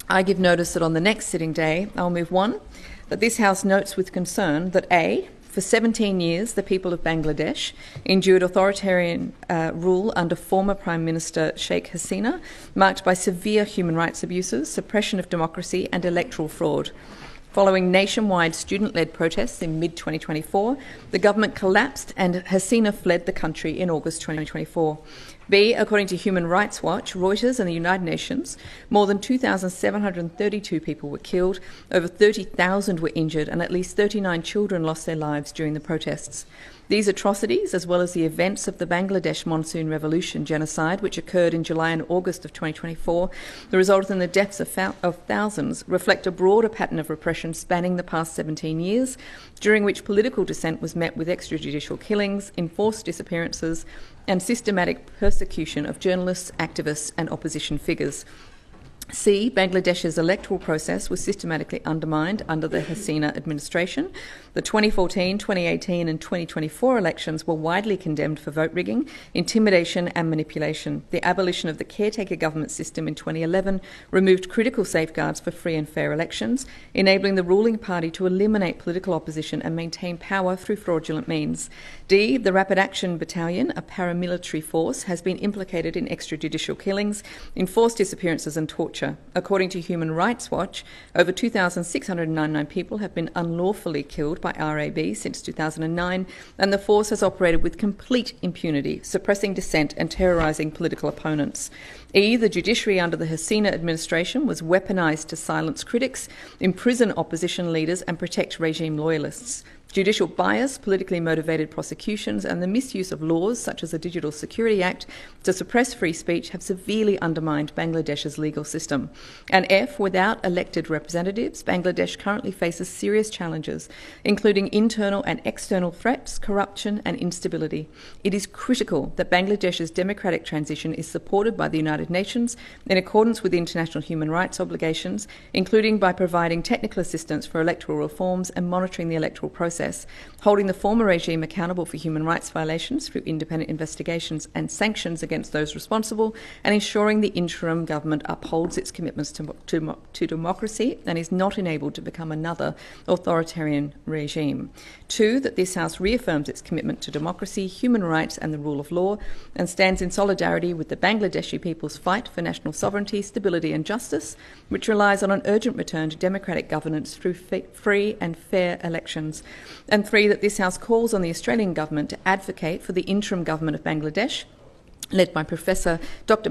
I give notice that on the next sitting day, I'll move 1, that this House notes with concern that A, for 17 years, the people of Bangladesh endured authoritarian rule under former Prime Minister Sheikh Hasina, marked by severe human rights abuses, suppression of democracy and electoral fraud. Following nationwide student-led protests in mid-2024, the government collapsed and Hasina fled the country in August 2024. B, according to Human Rights Watch, Reuters and the United Nations, more than 2,732 people were killed, over 30,000 were injured, and at least 39 children lost their lives during the protests. These atrocities, as well as the events of the Bangladesh Monsoon Revolution genocide, which occurred in July and August of 2024, that resulted in the deaths of thousands, reflect a broader pattern of repression spanning the past 17 years, during which political dissent was met with extrajudicial killings, enforced disappearances, and systematic persecution of journalists, activists, and opposition figures. C, Bangladesh's electoral process was systematically undermined under the Hasina administration. The 2014, 2018 and 2024 elections were widely condemned for vote rigging, intimidation and manipulation. The abolition of the caretaker government system in 2011 removed critical safeguards for free and fair elections, enabling the ruling party to eliminate political opposition and maintain power through fraudulent means. D, the Rapid Action Battalion, a paramilitary force, has been implicated in extrajudicial killings, enforced disappearances and torture. According to Human Rights Watch, over 2,699 people have been unlawfully killed by RAB since 2009, and the force has operated with complete impunity, suppressing dissent and terrorising political opponents. E, the judiciary under the Hasina administration was weaponised to silence critics, imprison opposition leaders and protect regime loyalists. Judicial bias, politically motivated prosecutions and the misuse of laws such as the Digital Security Act to suppress free speech have severely undermined Bangladesh's legal system. And F, without elected representatives, Bangladesh currently faces serious challenges, including internal and external threats, corruption and instability. It is critical that Bangladesh's democratic transition is supported by the United Nations in accordance with international human rights obligations, including by providing technical assistance for electoral reforms and monitoring the electoral process, holding the former regime accountable for human rights violations through independent investigations and sanctions against those responsible, and ensuring the interim government upholds its commitments to democracy and is not enabled to become another authoritarian regime. 2, that this House reaffirms its commitment to democracy, human rights and the rule of law, and stands in solidarity with the Bangladeshi people's fight for national sovereignty, stability and justice, which relies on an urgent return to democratic governance through free and fair elections. And 3, that this House calls on the Australian government to advocate for the interim government of Bangladesh, led by Professor Dr.